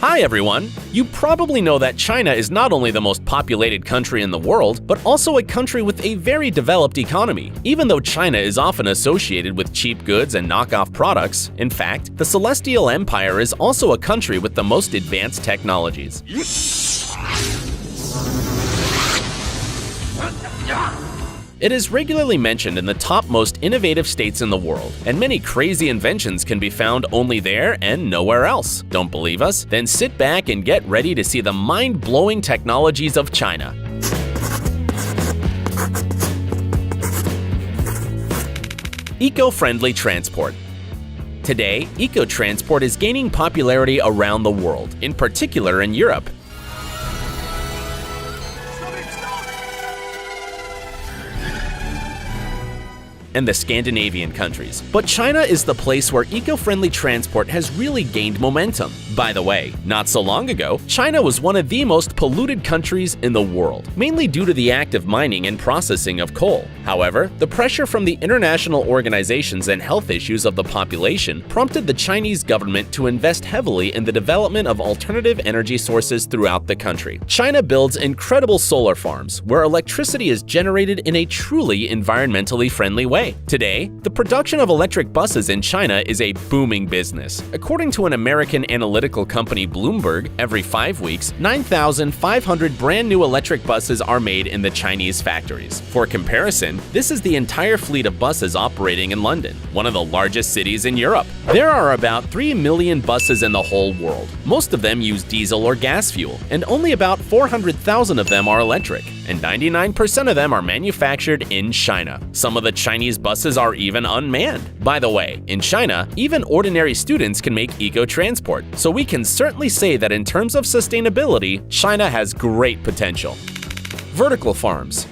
Hi everyone! You probably know that China is not only the most populated country in the world, but also a country with a very developed economy. Even though China is often associated with cheap goods and knockoff products, in fact, the Celestial Empire is also a country with the most advanced technologies. It is regularly mentioned in the top most innovative states in the world, and many crazy inventions can be found only there and nowhere else. Don't believe us? Then sit back and get ready to see the mind-blowing technologies of China. Eco-friendly transport. Today, eco-transport is gaining popularity around the world, in particular in Europe. And the Scandinavian countries. But China is the place where eco-friendly transport has really gained momentum. By the way, not so long ago, China was one of the most polluted countries in the world, mainly due to the active mining and processing of coal. However, the pressure from the international organizations and health issues of the population prompted the Chinese government to invest heavily in the development of alternative energy sources throughout the country. China builds incredible solar farms, where electricity is generated in a truly environmentally friendly way. Today, the production of electric buses in China is a booming business. According to an American analytical company Bloomberg, every 5 weeks, 9,500 brand new electric buses are made in the Chinese factories. For comparison, this is the entire fleet of buses operating in London, one of the largest cities in Europe. There are about 3 million buses in the whole world. Most of them use diesel or gas fuel, and only about 400,000 of them are electric, and 99% of them are manufactured in China. Some of the Chinese buses are even unmanned. By the way, in China, even ordinary students can make eco-transport, so we can certainly say that in terms of sustainability, China has great potential. Vertical farms.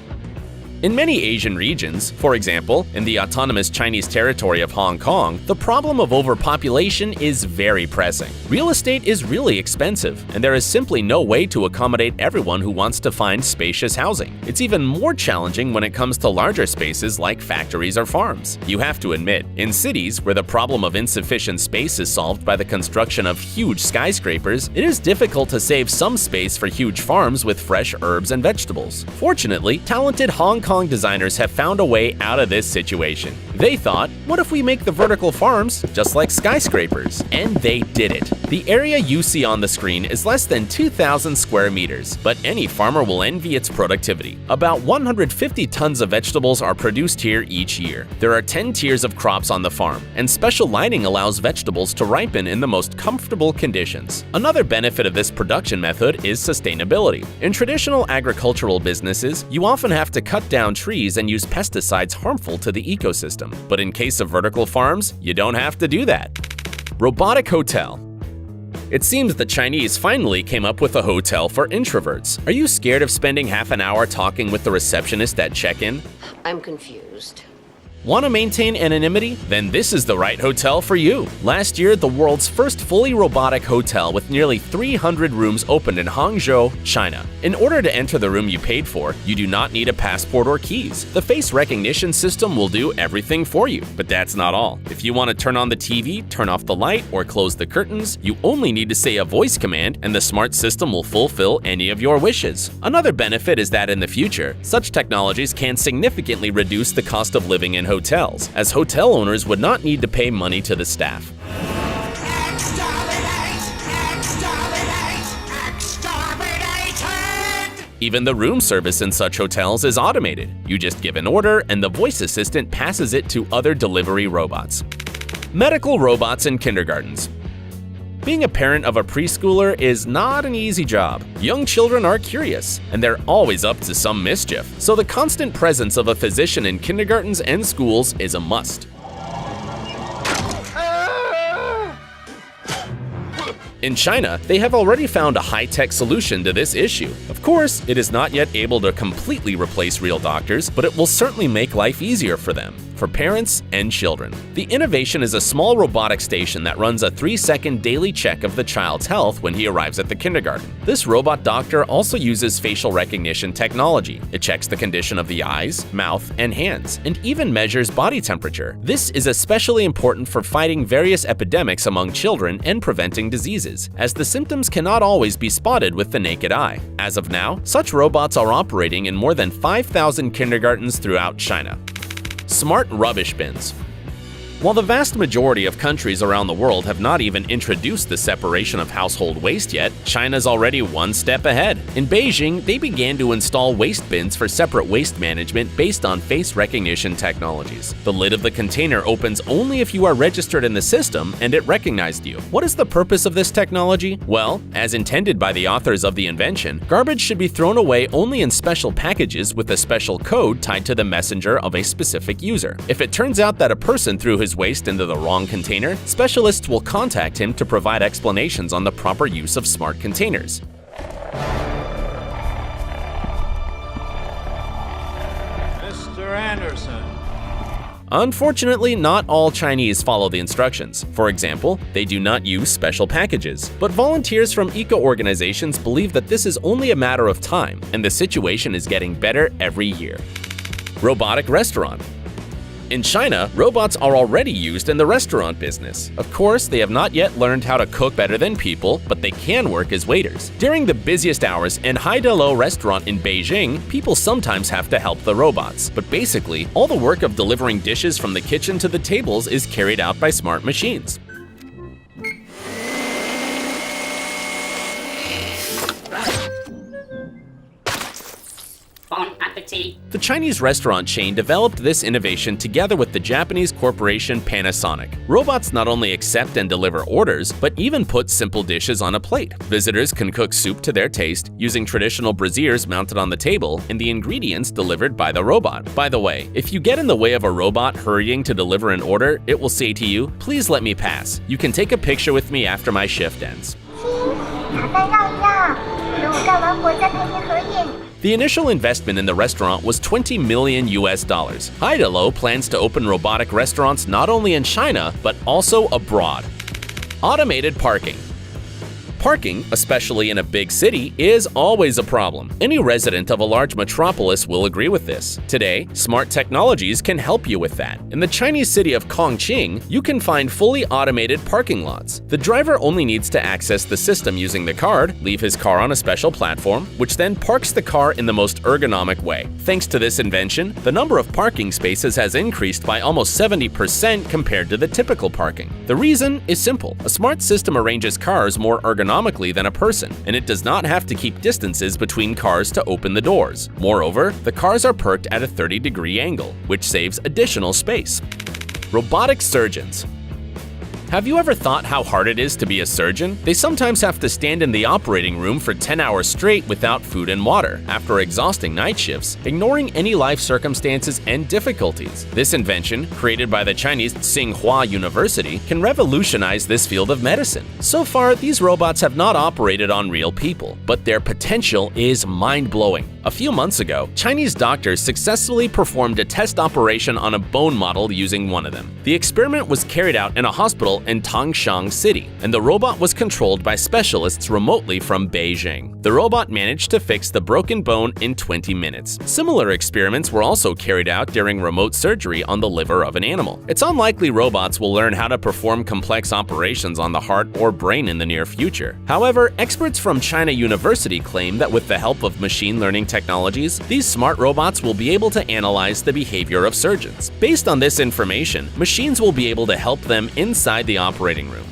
In many Asian regions, for example, in the autonomous Chinese territory of Hong Kong, the problem of overpopulation is very pressing. Real estate is really expensive, and there is simply no way to accommodate everyone who wants to find spacious housing. It's even more challenging when it comes to larger spaces like factories or farms. You have to admit, in cities where the problem of insufficient space is solved by the construction of huge skyscrapers, it is difficult to save some space for huge farms with fresh herbs and vegetables. Fortunately, talented Hong Kong designers have found a way out of this situation. They thought, what if we make the vertical farms just like skyscrapers? And they did it. The area you see on the screen is less than 2,000 square meters, but any farmer will envy its productivity. About 150 tons of vegetables are produced here each year. There are 10 tiers of crops on the farm, and special lighting allows vegetables to ripen in the most comfortable conditions. Another benefit of this production method is sustainability. In traditional agricultural businesses, you often have to cut down trees and use pesticides harmful to the ecosystem. But in case of vertical farms, you don't have to do that. Robotic hotel. It seems the Chinese finally came up with a hotel for introverts. Are you scared of spending half an hour talking with the receptionist at check-in? I'm confused. Want to maintain anonymity? Then this is the right hotel for you. Last year, the world's first fully robotic hotel with nearly 300 rooms opened in Hangzhou, China. In order to enter the room you paid for, you do not need a passport or keys. The face recognition system will do everything for you. But that's not all. If you want to turn on the TV, turn off the light, or close the curtains, you only need to say a voice command and the smart system will fulfill any of your wishes. Another benefit is that in the future, such technologies can significantly reduce the cost of living in hotels, as hotel owners would not need to pay money to the staff. Even the room service in such hotels is automated. You just give an order and the voice assistant passes it to other delivery robots. Medical robots in kindergartens. Being a parent of a preschooler is not an easy job. Young children are curious, and they're always up to some mischief, so the constant presence of a physician in kindergartens and schools is a must. In China, they have already found a high-tech solution to this issue. Of course, it is not yet able to completely replace real doctors, but it will certainly make life easier for them. for parents and children. The innovation is a small robotic station that runs a 3-second daily check of the child's health when he arrives at the kindergarten. This robot doctor also uses facial recognition technology. It checks the condition of the eyes, mouth, and hands, and even measures body temperature. This is especially important for fighting various epidemics among children and preventing diseases, as the symptoms cannot always be spotted with the naked eye. As of now, such robots are operating in more than 5,000 kindergartens throughout China. Smart rubbish bins. While the vast majority of countries around the world have not even introduced the separation of household waste yet, China's already one step ahead. In Beijing, they began to install waste bins for separate waste management based on face recognition technologies. The lid of the container opens only if you are registered in the system and it recognized you. What is the purpose of this technology? Well, as intended by the authors of the invention, garbage should be thrown away only in special packages with a special code tied to the messenger of a specific user. If it turns out that a person threw his waste into the wrong container, specialists will contact him to provide explanations on the proper use of smart containers. Mr. Anderson. Unfortunately, not all Chinese follow the instructions. For example, they do not use special packages. But volunteers from eco-organizations believe that this is only a matter of time, and the situation is getting better every year. Robotic restaurant. In China, robots are already used in the restaurant business. Of course, they have not yet learned how to cook better than people, but they can work as waiters. During the busiest hours in Haidilao restaurant in Beijing, people sometimes have to help the robots. But basically, all the work of delivering dishes from the kitchen to the tables is carried out by smart machines. Bon appetit. The Chinese restaurant chain developed this innovation together with the Japanese corporation Panasonic. Robots not only accept and deliver orders, but even put simple dishes on a plate. Visitors can cook soup to their taste using traditional braziers mounted on the table and the ingredients delivered by the robot. By the way, if you get in the way of a robot hurrying to deliver an order, it will say to you, "Please let me pass. You can take a picture with me after my shift ends." The initial investment in the restaurant was $20 million. Haidilao plans to open robotic restaurants not only in China, but also abroad. Automated parking. Parking, especially in a big city, is always a problem. Any resident of a large metropolis will agree with this. Today, smart technologies can help you with that. In the Chinese city of Chongqing, you can find fully automated parking lots. The driver only needs to access the system using the card, leave his car on a special platform, which then parks the car in the most ergonomic way. Thanks to this invention, the number of parking spaces has increased by almost 70% compared to the typical parking. The reason is simple. A smart system arranges cars more ergonomically than a person, and it does not have to keep distances between cars to open the doors. Moreover, the cars are parked at a 30-degree angle, which saves additional space. Robotic surgeons. Have you ever thought how hard it is to be a surgeon? They sometimes have to stand in the operating room for 10 hours straight without food and water, after exhausting night shifts, ignoring any life circumstances and difficulties. This invention, created by the Chinese Tsinghua University, can revolutionize this field of medicine. So far, these robots have not operated on real people, but their potential is mind-blowing. A few months ago, Chinese doctors successfully performed a test operation on a bone model using one of them. The experiment was carried out in a hospital in Tangshan City, and the robot was controlled by specialists remotely from Beijing. The robot managed to fix the broken bone in 20 minutes. Similar experiments were also carried out during remote surgery on the liver of an animal. It's unlikely robots will learn how to perform complex operations on the heart or brain in the near future. However, experts from China University claim that with the help of machine learning technologies, these smart robots will be able to analyze the behavior of surgeons. Based on this information, machines will be able to help them inside the operating room.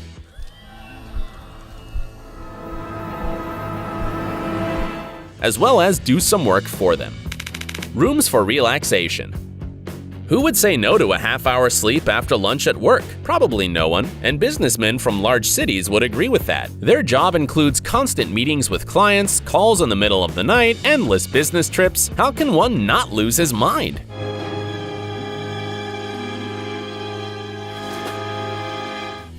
As well as do some work for them. Rooms for relaxation. Who would say no to a half-hour sleep after lunch at work? Probably no one, and businessmen from large cities would agree with that. Their job includes constant meetings with clients, calls in the middle of the night, endless business trips. How can one not lose his mind?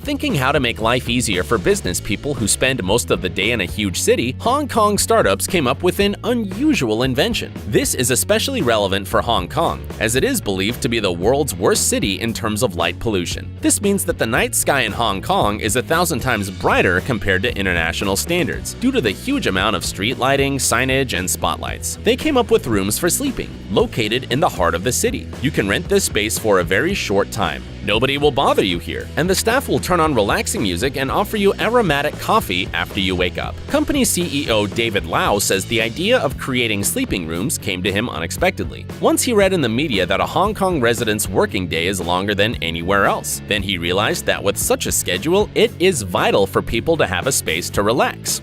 Thinking how to make life easier for business people who spend most of the day in a huge city, Hong Kong startups came up with an unusual invention. This is especially relevant for Hong Kong, as it is believed to be the world's worst city in terms of light pollution. This means that the night sky in Hong Kong is 1,000 times brighter compared to international standards, due to the huge amount of street lighting, signage, and spotlights. They came up with rooms for sleeping, located in the heart of the city. You can rent this space for a very short time. Nobody will bother you here, and the staff will turn on relaxing music and offer you aromatic coffee after you wake up. Company CEO David Lau says the idea of creating sleeping rooms came to him unexpectedly. Once he read in the media that a Hong Kong resident's working day is longer than anywhere else. Then he realized that with such a schedule, it is vital for people to have a space to relax.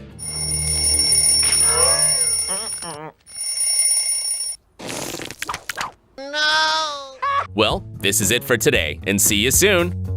Well, this is it for today, and see you soon!